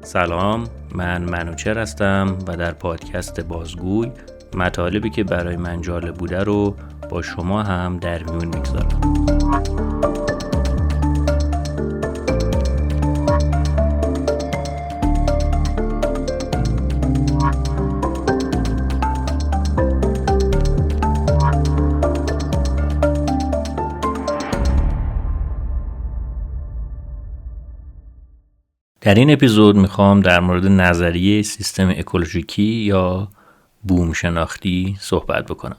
سلام، من منوچهر هستم و در پادکست بازگوی مطالبی که برای من جالب بوده رو با شما هم در میون میگذارم. در این اپیزود میخوام در مورد نظریه سیستم اکولوژیکی یا بوم شناختی صحبت بکنم.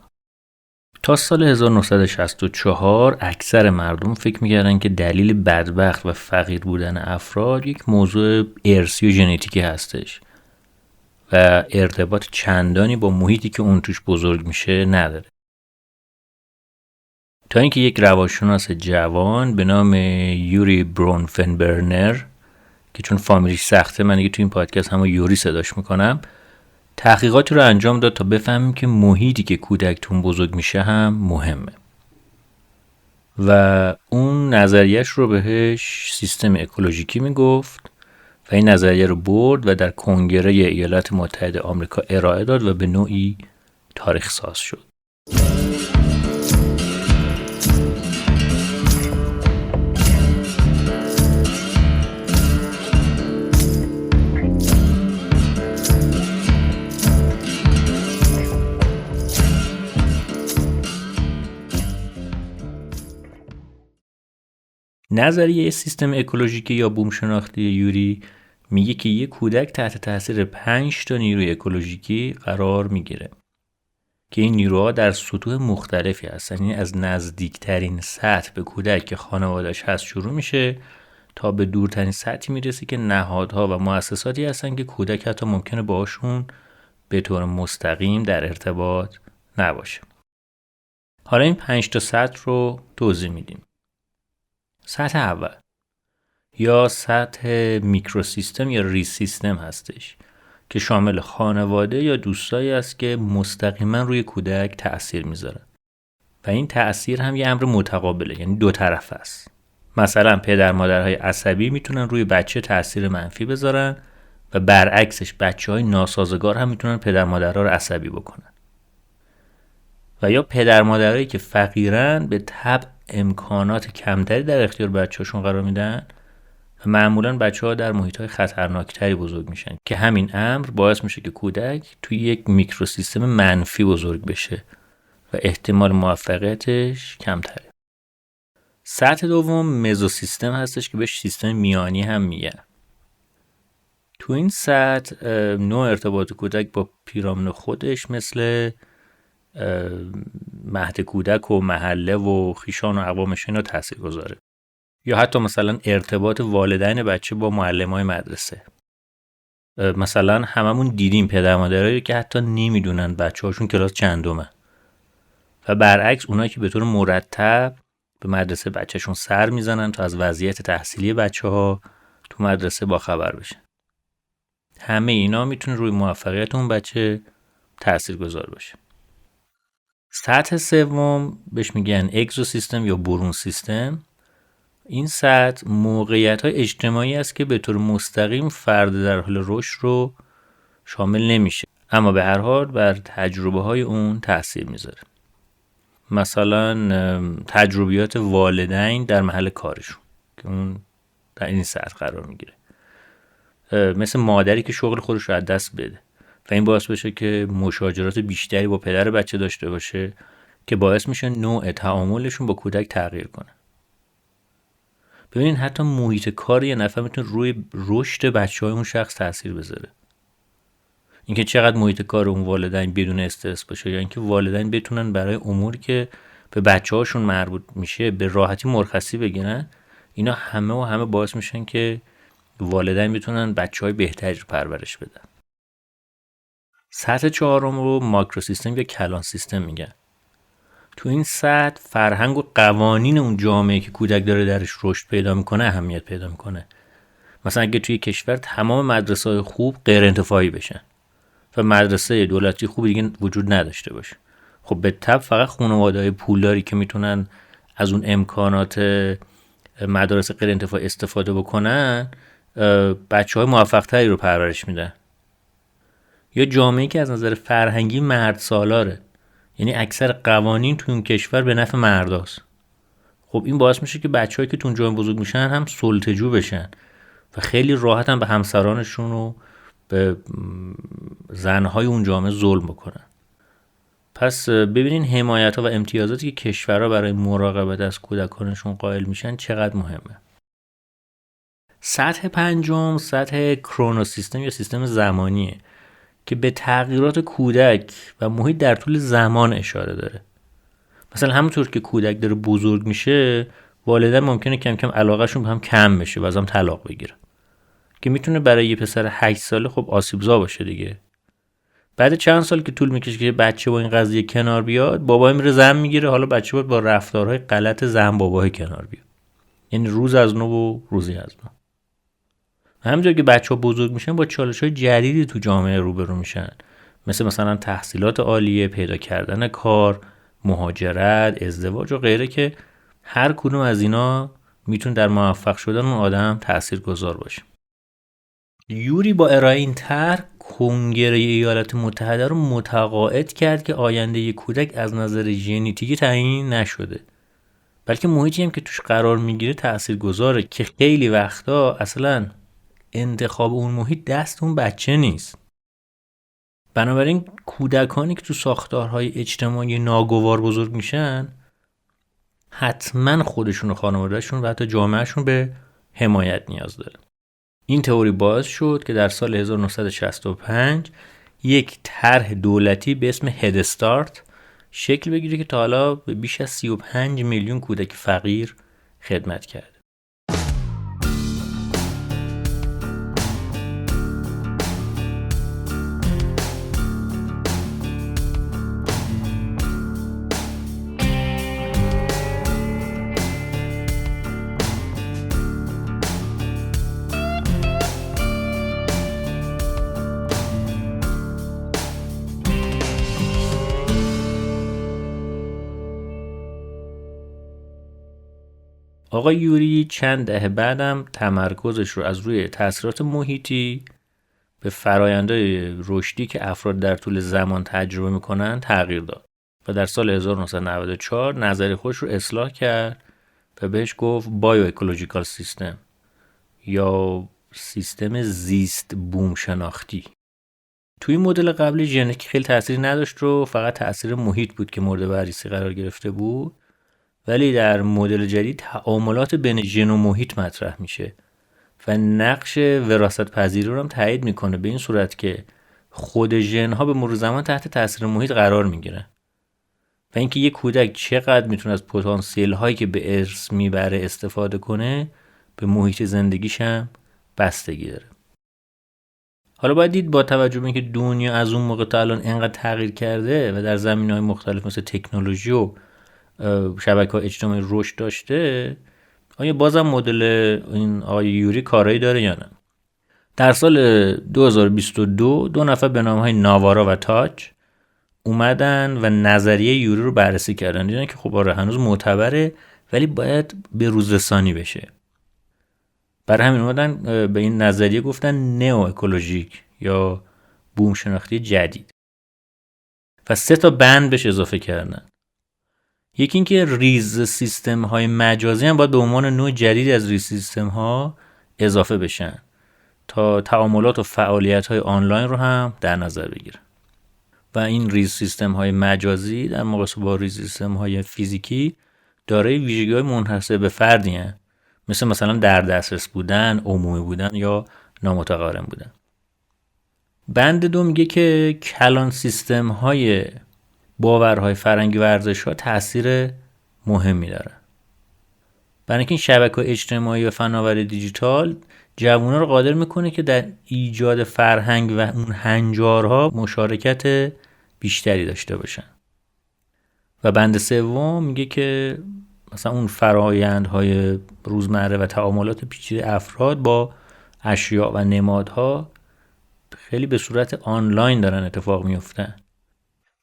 تا سال 1964 اکثر مردم فکر میکردن که دلیل بدبخت و فقیر بودن افراد یک موضوع ارثی و ژنتیکی هستش و ارتباط چندانی با محیطی که اون توش بزرگ میشه نداره. تا اینکه یک روانشناس جوان به نام یوری برونفنبرنر که چون فامیلیش سخته من دیگه تو این پادکست همون یوری صداش میکنم، تحقیقاتی رو انجام داد تا بفهمیم که محیطی که کودکتون بزرگ میشه هم مهمه و اون نظریهش رو بهش سیستم اکولوژیکی میگفت و این نظریه رو برد و در کنگره ایالات متحده آمریکا ارائه داد و به نوعی تاریخ ساز شد. نظریه سیستم اکولوژیکی یا بوم شناختی یوری میگه که یک کودک تحت تاثیر 5 تا نیروی اکولوژیکی قرار میگیره که این نیروها در سطوح مختلفی هستن، یعنی از نزدیکترین سطح به کودک که خانواده‌اش هست شروع میشه تا به دورترین سطحی میرسه که نهادها و مؤسساتی هستن که کودک حتی ممکنه باشون به طور مستقیم در ارتباط نباشه. حالا این 5 تا سطح رو توضیح میدیم. سطح اول یا سطح میکروسیستم یا ریس سیستم هستش که شامل خانواده یا دوستایی است که مستقیما روی کودک تأثیر میذاره و این تأثیر هم یه امر متقابله، یعنی دو طرف است. مثلا پدر مادرهای عصبی میتونن روی بچه تأثیر منفی بذارن و برعکسش بچه‌های ناسازگار هم میتونن پدر مادرها رو عصبی بکنن. و یا پدر مادرایی که فقیرن به طبع امکانات کمتری در اختیار بچه‌هاشون قرار میدن و معمولاً بچه‌ها در محیط‌های خطرناکتری بزرگ میشن که همین امر باعث میشه که کودک توی یک میکروسیستم منفی بزرگ بشه و احتمال موفقیتش کمتره. سطح دوم مزوسیستم هستش که بهش سیستم میانی هم میگن. تو این سطح نوع ارتباط کودک با پیرامون خودش مثل مهد کودک و محله و خیشان و اقوامش اینا تأثیر گذاره، یا حتی مثلا ارتباط والدین بچه با معلمای مدرسه. مثلا هممون دیدیم پدر مادرایی که حتی نمیدونن بچه‌هاشون کلاس چندمه و برعکس اونایی که به طور مرتب به مدرسه بچه‌شون سر میزنن تا از وضعیت تحصیلی بچه‌ها تو مدرسه باخبر بشن. همه اینا میتونه روی موفقیت اون بچه تاثیرگذار باشه. سطح سوم بهش میگن اگزوسیستم یا برون سیستم. این سطح موقعیت‌های اجتماعی است که به طور مستقیم فرد در حال رشد رو شامل نمیشه، اما به هر حال بر تجربه‌های اون تأثیر میذاره. مثلا تجربیات والدین در محل کارشون که اون در این سطح قرار میگیره، مثل مادری که شغل خودش رو از دست بده و این باعث بشه که مشاجرات بیشتری با پدر بچه داشته باشه که باعث میشه نوع تعاملشون با کودک تغییر کنه. ببینین حتی محیط کار یه نفر میتونه روی رشد بچه‌های اون شخص تأثیر بذاره. اینکه چقدر محیط کار اون والدین بدون استرس باشه یا اینکه والدین بتونن برای اموری که به بچه‌هاشون مربوط میشه به راحتی مرخصی بگیرن، اینا همه باعث میشن که والدین بتونن بچه‌های بهتری رو پرورش بدن. سطح چهارم رو ماکرو سیستم یا کلان سیستم میگن. تو این سطح فرهنگ و قوانین اون جامعه که کودک داره درش رشد پیدا میکنه اهمیت پیدا میکنه. مثلا اگه توی کشور تمام مدرسه‌های خوب غیر انتفاعی بشن و مدرسه دولتی خوب دیگه وجود نداشته باشه، خب به طب فقط خانواده‌های پولداری که میتونن از اون امکانات مدارس غیر انتفاعی استفاده بکنن بچه‌های موفق‌تری رو پرورش میدن، یا جامعه‌ای که از نظر فرهنگی مرد سالاره، یعنی اکثر قوانین تو اون کشور به نفع مرداست. خب این باعث میشه که بچه‌هایی که تو اون جامعه بزرگ میشن هم سلطه‌جو بشن و خیلی راحت هم به همسرانشون و به زنهای اون جامعه ظلم بکنن. پس ببینین حمایت‌ها و امتیازاتی که کشورها برای مراقبت از کودکانشون قائل میشن چقدر مهمه. سطح پنجم سطح کرونو سیستم یا سیستم زمانیه که به تغییرات کودک و محیط در طول زمان اشاره داره. مثلا همونطور که کودک داره بزرگ میشه، والدین ممکنه کم کم علاقهشون به هم کم بشه و از هم طلاق بگیرن، که میتونه برای یه پسر 8 ساله خب آسیبزا باشه دیگه. بعد چند سال که طول میکشه که بچه با این قضیه کنار بیاد، بابا میره زن میگیره، حالا بچه باید با رفتارهای غلط زن بابای کنار بیاد. یعنی روز از نو و روزی از نو. همینطور که بچه‌ها بزرگ میشن با چالش‌های جدیدی تو جامعه روبرو میشن، مثلا تحصیلات عالیه، پیدا کردن کار، مهاجرت، ازدواج و غیره، که هر کدوم از اینا میتونه در موفق شدن اون آدم تاثیرگذار باشه. یوری با ارائه این طرح کنگره ایالات متحده رو متقاعد کرد که آینده یک کودک از نظر ژنتیکی تعیین نشده، بلکه محیطی هم که توش قرار میگیره تاثیرگذاره، که خیلی وقتا اصلا انتخاب اون محیط دست اون بچه نیست. بنابراین کودکانی که تو ساختارهای اجتماعی ناگوار بزرگ میشن، حتما خودشون و خانوادهشون و حتی جامعهشون به حمایت نیاز داره. این تئوری باعث شد که در سال 1965 یک طرح دولتی به اسم هد استارت شکل بگیره که تا حالا به بیش از 35 میلیون کودک فقیر خدمت کرد. آقای یوری چند دهه بعدم تمرکزش رو از روی تأثیرات محیطی به فرآیندهای رشدی که افراد در طول زمان تجربه میکنن تغییر داد و در سال 1994 نظریه خودش رو اصلاح کرد و بهش گفت بایو اکولوژیکال سیستم یا سیستم زیست بوم شناختی. توی مدل قبلی ژنتیک خیلی تأثیری نداشت و فقط تأثیر محیط بود که مورد بررسی قرار گرفته بود، ولی در مدل جدید تعاملات بین ژن و محیط مطرح میشه و نقش وراثت پذیری رو هم تایید میکنه، به این صورت که خود ژن ها به مرور زمان تحت تاثیر محیط قرار میگیرن و اینکه یک کودک چقدر میتونه از پتانسیل هایی که به ارث میبره استفاده کنه به محیط زندگیش هم بستگی داره. حالا باید دید با توجه به اینکه دنیا از اون موقع تا الان انقدر تغییر کرده و در زمینه‌های مختلف مثل تکنولوژی و شبکه‌های اجتماعی رشد داشته، آیا بازم مدل این آقای یوری کارایی داره یا نه؟ در سال 2022 دو نفر به نام‌های ناوارا و تاج اومدن و نظریه یوری رو بررسی کردن. دیدن که خب آره هنوز معتبره ولی باید به روزرسانی بشه. برای همین اومدن به این نظریه گفتن نئو اکولوژیک یا بوم شناختی جدید و 3 بند بهش اضافه کردن. یکی این که ریز سیستم های مجازی هم باید به عنوان نوع جدید از ریز سیستم ها اضافه بشن تا تعاملات و فعالیت های آنلاین رو هم در نظر بگیرن و این ریز سیستم های مجازی در مقایسه با ریز سیستم های فیزیکی دارای ویژگی های منحصر به فردی هستند، مثلا در دسترس بودن، عمومی بودن یا نامتقارن بودن. بند 2 میگه که کلان سیستم های باورهای فرهنگی و ارزش‌ها تأثیر مهمی داره. برای اینکه این شبکه‌های اجتماعی و فناوری دیجیتال جوان‌ها رو قادر میکنه که در ایجاد فرهنگ و اون هنجارها مشارکت بیشتری داشته باشن. و بند 3 میگه که مثلا اون فرآیندهای روزمره و تعاملات پیچیده افراد با اشیاء و نمادها خیلی به صورت آنلاین دارن اتفاق میفتن.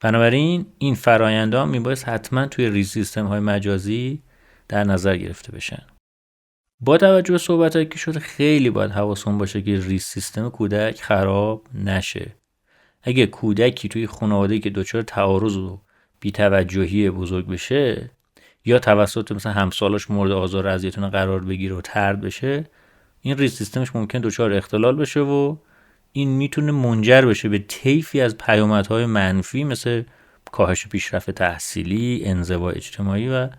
بنابراین این فرآیندها میبایست حتما توی ریز سیستم های مجازی در نظر گرفته بشن. با توجه به صحبتایی که شده خیلی باید حواسمون باشه که ریس سیستم کودک خراب نشه. اگه کودکی توی خانواده‌ای که دچار تعارض و بی‌توجهی بزرگ بشه یا توسط مثلا همسالاش مورد آزار و اذیتونه قرار بگیره و طرد بشه، این ریس سیستمش ممکن دچار اختلال بشه و این میتونه منجر بشه به طیفی از پیامدهای منفی مثل کاهش پیشرفت تحصیلی، انزوا اجتماعی و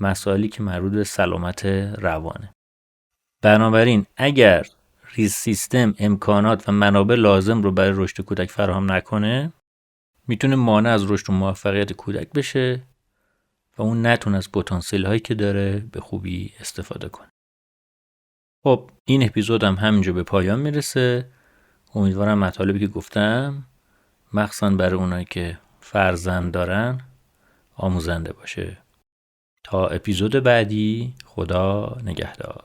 مسائلی که مربوط به سلامت روانه. بنابراین اگر ریس سیستم امکانات و منابع لازم رو برای رشد کودک فراهم نکنه، میتونه مانع از رشد و موفقیت کودک بشه و اون نتونه از پتانسیل هایی که داره به خوبی استفاده کنه. خب این اپیزود هم همینجا به پایان میرسه. امیدوارم مطالبی که گفتم مخصوصا برای اونایی که فرزند دارن آموزنده باشه. تا اپیزود بعدی، خدا نگهدار.